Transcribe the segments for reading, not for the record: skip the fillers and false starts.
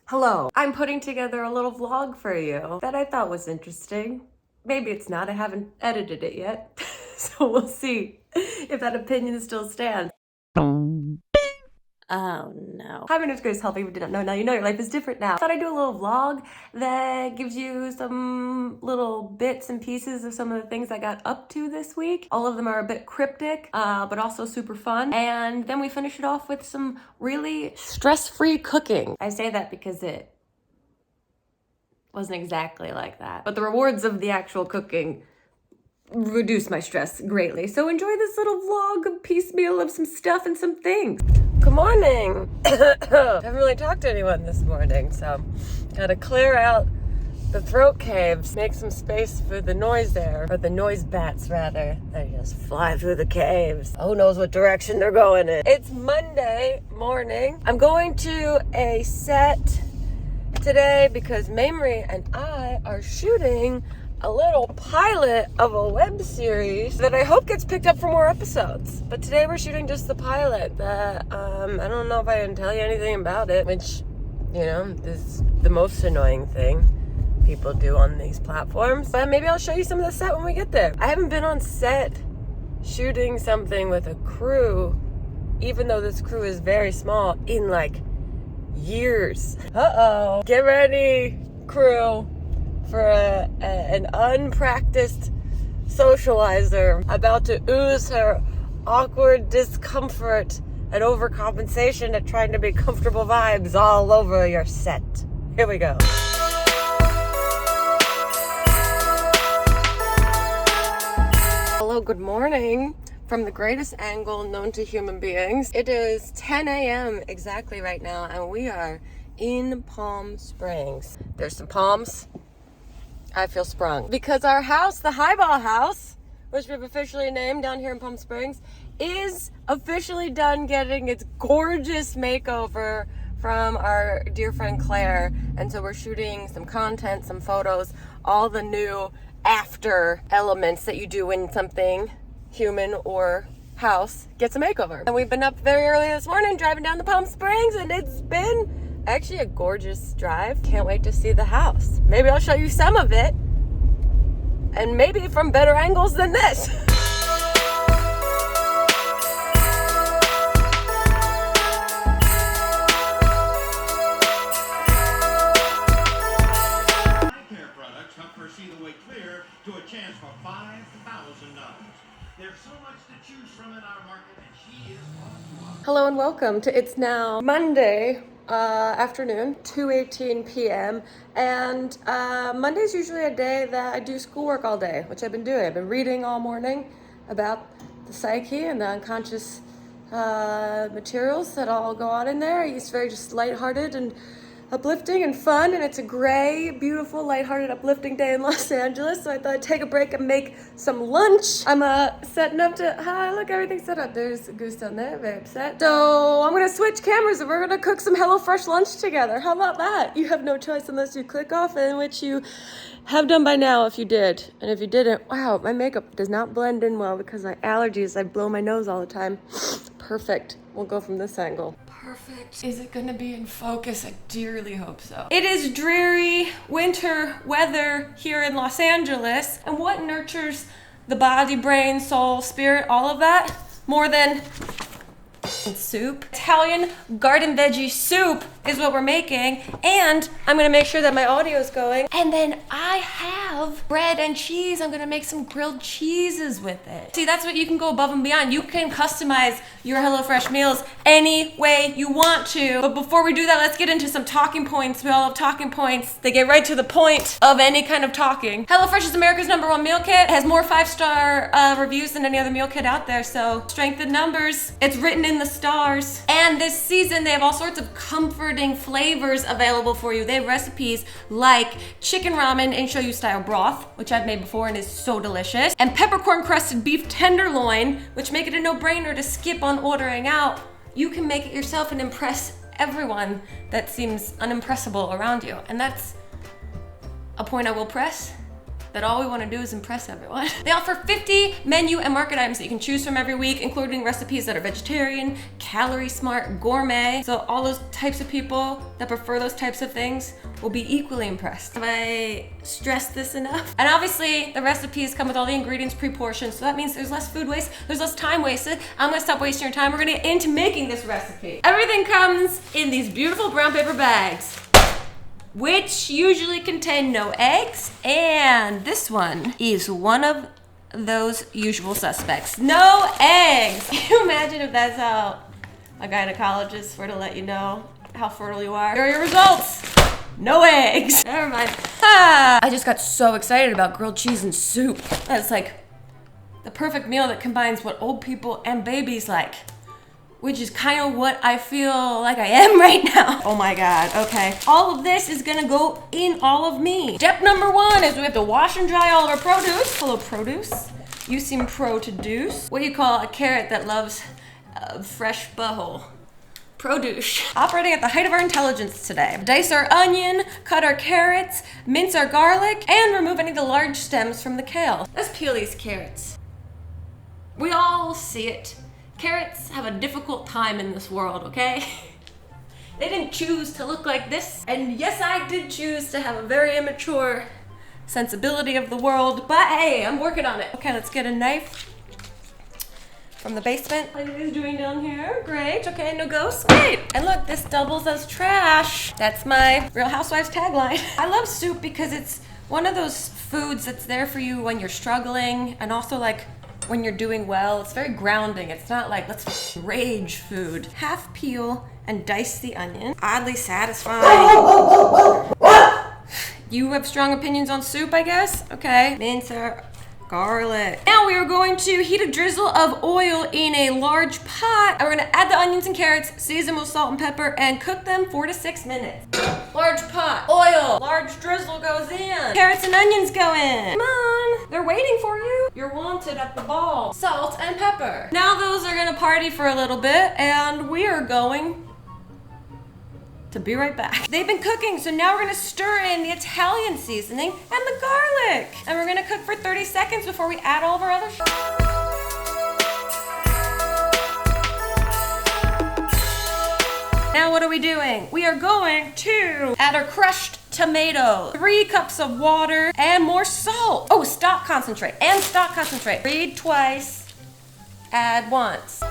Hello, I'm putting together a little vlog for you that I thought was interesting. Maybe it's not, I haven't edited it yet, so we'll see if that opinion still stands. Oh no. Hi, my name is Grace Helbig. If you did not know, now you know. Your life is different now. I thought I'd do a little vlog that gives you some little bits and pieces of some of the things I got up to this week. All of them are a bit cryptic, but also super fun. And then we finish it off with some really stress-free cooking. I say that because it wasn't exactly like that, but the rewards of the actual cooking reduce my stress greatly. So enjoy this little vlog piecemeal of some stuff and some things. Good morning. Haven't really talked to anyone this morning, so gotta clear out the throat caves, make some space for the noise there, or the noise bats rather. They just fly through the caves. Who knows what direction they're going in. It's Monday morning. I'm going to a set today because Mamrie and I are shooting a little pilot of a web series that I hope gets picked up for more episodes. But today we're shooting just the pilot that, I don't know if I can tell you anything about it, which, you know, is the most annoying thing people do on these platforms. But maybe I'll show you some of the set when we get there. I haven't been on set shooting something with a crew, even though this crew is very small, in like years. Uh-oh. Get ready, crew, for an unpracticed socializer about to ooze her awkward discomfort and overcompensation at trying to be comfortable vibes all over your set. Here we go. Hello, good morning from the greatest angle known to human beings. It is 10 a.m. exactly right now, and we are in Palm Springs. There's some palms. I feel sprung because our house, the Highball House, which we've officially named down here in Palm Springs, is officially done getting its gorgeous makeover from our dear friend Claire. And so we're shooting some content, some photos, all the new after elements that you do when something human or house gets a makeover. And we've been up very early this morning driving down to Palm Springs, and it's been actually a gorgeous drive. Can't wait to see the house. Maybe I'll show you some of it, and maybe from better angles than this. Care products help her see the way clear to a chance for $5,000. There's so much to choose from in our market, and she is one. Hello and welcome to It's Now Monday afternoon, 2:18 p.m. And Monday's usually a day that I do schoolwork all day, which I've been doing. I've been reading all morning about the psyche and the unconscious materials that all go on in there. It's very just lighthearted and uplifting and fun, and it's a gray, beautiful, lighthearted, uplifting day in Los Angeles, so I thought I'd take a break and make some lunch. I'm setting up to, hi, look, everything's set up. There's a goose down there, very upset. So I'm gonna switch cameras and we're gonna cook some HelloFresh lunch together. How about that? You have no choice unless you click off, in which you have done by now if you did. And if you didn't, wow, my makeup does not blend in well because of my allergies. I blow my nose all the time. Perfect. We'll go from this angle. Perfect. Is it gonna be in focus? I dearly hope so. It is dreary winter weather here in Los Angeles. And what nurtures the body, brain, soul, spirit, all of that? More than soup. Italian garden veggie soup is what we're making, and I'm gonna make sure that my audio is going. And then I have bread and cheese. I'm gonna make some grilled cheeses with it. See, that's what you can go above and beyond. You can customize your HelloFresh meals any way you want to. But before we do that, let's get into some talking points. We all have talking points. They get right to the point of any kind of talking. HelloFresh is America's #1 meal kit. It has more 5-star reviews than any other meal kit out there, so strength in numbers. It's written in the stars. And this season, they have all sorts of comforting flavors available for you. They have recipes like chicken ramen in shoyu style broth, which I've made before and is so delicious, and peppercorn crusted beef tenderloin, which make it a no-brainer to skip on ordering out. You can make it yourself and impress everyone that seems unimpressible around you. And that's a point I will press that all we want to do is impress everyone. They offer 50 menu and market items that you can choose from every week, including recipes that are vegetarian, calorie smart, gourmet. So all those types of people that prefer those types of things will be equally impressed. Have I stressed this enough? And obviously the recipes come with all the ingredients pre-portioned, so that means there's less food waste, there's less time wasted. I'm gonna stop wasting your time. We're gonna get into making this recipe. Everything comes in these beautiful brown paper bags, which usually contain no eggs, and this one is one of those usual suspects. No eggs! Can you imagine if that's how a gynecologist were to let you know how fertile you are? Here are your results. No eggs. Never mind. I just got so excited about grilled cheese and soup. That's like the perfect meal that combines what old people and babies like, which is kind of what I feel like I am right now. Oh my God, okay. All of this is gonna go in all of me. Step number 1 is we have to wash and dry all of our produce. Hello, produce. You seem pro-to-deuce. What do you call a carrot that loves a fresh butthole? Produce. Operating at the height of our intelligence today. Dice our onion, cut our carrots, mince our garlic, and remove any of the large stems from the kale. Let's peel these carrots. We all see it. Carrots have a difficult time in this world, okay? They didn't choose to look like this. And yes, I did choose to have a very immature sensibility of the world, but hey, I'm working on it. Okay, let's get a knife from the basement. How are you guys doing down here? Great, okay, no ghosts, great. And look, this doubles as trash. That's my Real Housewives tagline. I love soup because it's one of those foods that's there for you when you're struggling, and also like when you're doing well. It's very grounding. It's not like, let's rage food. Half peel and dice the onion. Oddly satisfying. You have strong opinions on soup, I guess? Okay. Mince our garlic. Now we are going to heat a drizzle of oil in a large pot. And we're gonna add the onions and carrots, season with salt and pepper, and cook them 4 to 6 minutes. Large pot, oil, large drizzle goes in. Carrots and onions go in. Come on, they're waiting for you. You're wanted at the ball. Salt and pepper. Now those are gonna party for a little bit, and we are going to be right back. They've been cooking, so now we're gonna stir in the Italian seasoning and the garlic. And we're gonna cook for 30 seconds before we add all of our other Now what are we doing? We are going to add our crushed tomato, 3 cups of water, and more salt. Oh, stock concentrate, and stock concentrate. Read twice, add once.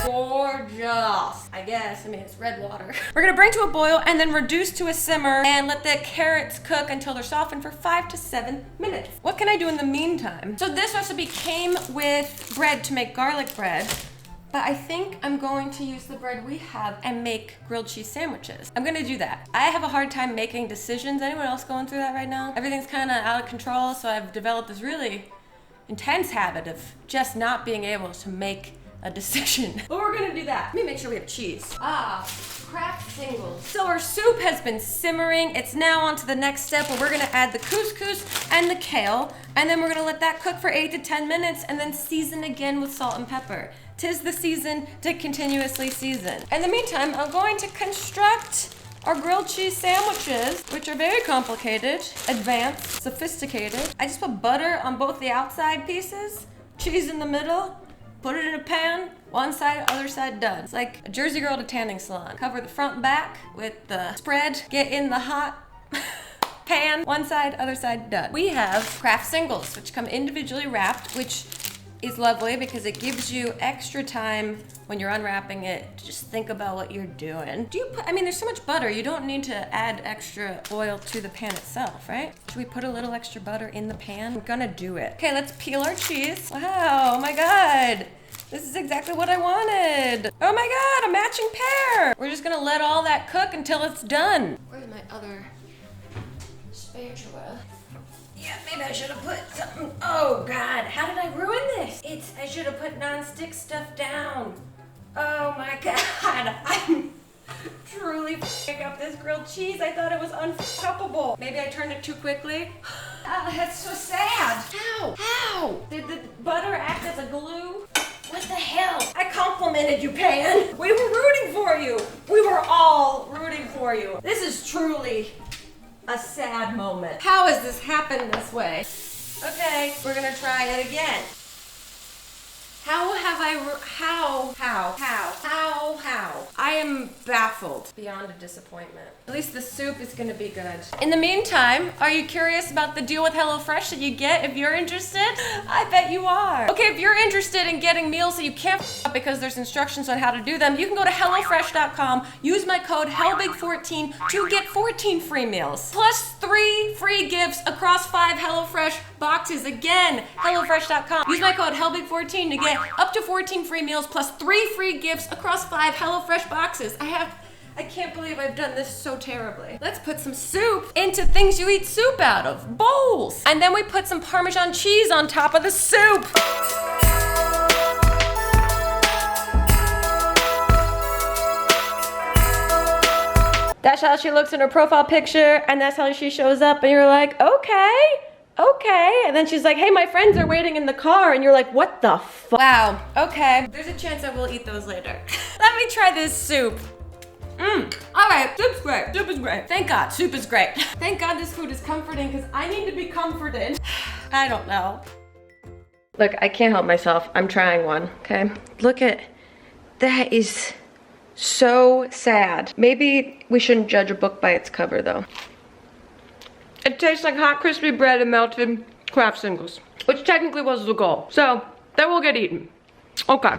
Gorgeous. I guess, it's red water. We're gonna bring to a boil and then reduce to a simmer and let the carrots cook until they're softened for 5 to 7 minutes. What can I do in the meantime? So this recipe came with bread to make garlic bread, but I think I'm going to use the bread we have and make grilled cheese sandwiches. I'm gonna do that. I have a hard time making decisions. Anyone else going through that right now? Everything's kind of out of control, so I've developed this really intense habit of just not being able to make a decision. But we're gonna do that. Let me make sure we have cheese. Kraft singles. So our soup has been simmering. It's now on to the next step where we're gonna add the couscous and the kale, and then we're gonna let that cook for 8 to 10 minutes and then season again with salt and pepper. 'Tis the season to continuously season. In the meantime, I'm going to construct our grilled cheese sandwiches, which are very complicated, advanced, sophisticated. I just put butter on both the outside pieces, cheese in the middle, put it in a pan, one side, other side done. It's like a Jersey girl at a tanning salon. Cover the front and back with the spread, get in the hot pan, one side, other side done. We have Kraft singles, which come individually wrapped, which is lovely because it gives you extra time when you're unwrapping it to just think about what you're doing. Do you put, there's so much butter, you don't need to add extra oil to the pan itself, right? Should we put a little extra butter in the pan? I'm gonna do it. Okay, let's peel our cheese. Wow, oh my God. This is exactly what I wanted. Oh my God, a matching pair. We're just gonna let all that cook until it's done. Where's my other spatula? Yeah, maybe I should have put something. Oh God, how did I ruin this? I should have put non-stick stuff down. Oh my God, I'm truly f***ing up this grilled cheese. I thought it was unfuckable. Maybe I turned it too quickly. Oh, that's so sad. How? Did the butter act as a glue? What the hell? I compliment complimented you, Pan. We were rooting for you. We were all rooting for you. This is truly a sad moment. How has this happened this way? Okay, we're gonna try it again. How have I, how? I am baffled beyond a disappointment. At least the soup is gonna be good. In the meantime, are you curious about the deal with HelloFresh that you get if you're interested? I bet you are. Okay, if you're interested in getting meals that you can't up because there's instructions on how to do them, you can go to HelloFresh.com, use my code Helbig14 to get 14 free meals. Plus 3 free gifts across 5 HelloFresh boxes. Again, HelloFresh.com. Use my code Helbig14 to get up to 14 free meals plus 3 free gifts across 5 HelloFresh boxes. I can't believe I've done this so terribly. Let's put some soup into things you eat soup out of, bowls. And then we put some Parmesan cheese on top of the soup. That's how she looks in her profile picture, and that's how she shows up, and you're like, okay. And then she's like, hey, my friends are waiting in the car, and you're like, what the fuck? Wow, okay. There's a chance I will eat those later. Let me try this soup. All right, soup's great. Soup is great. Thank God, soup is great. Thank God this food is comforting, because I need to be comforted. I don't know. Look, I can't help myself. I'm trying one, okay? Look at, that is so sad. Maybe we shouldn't judge a book by its cover, though. It tastes like hot, crispy bread and melted Kraft singles, which technically was the goal. So, that will get eaten. Okay.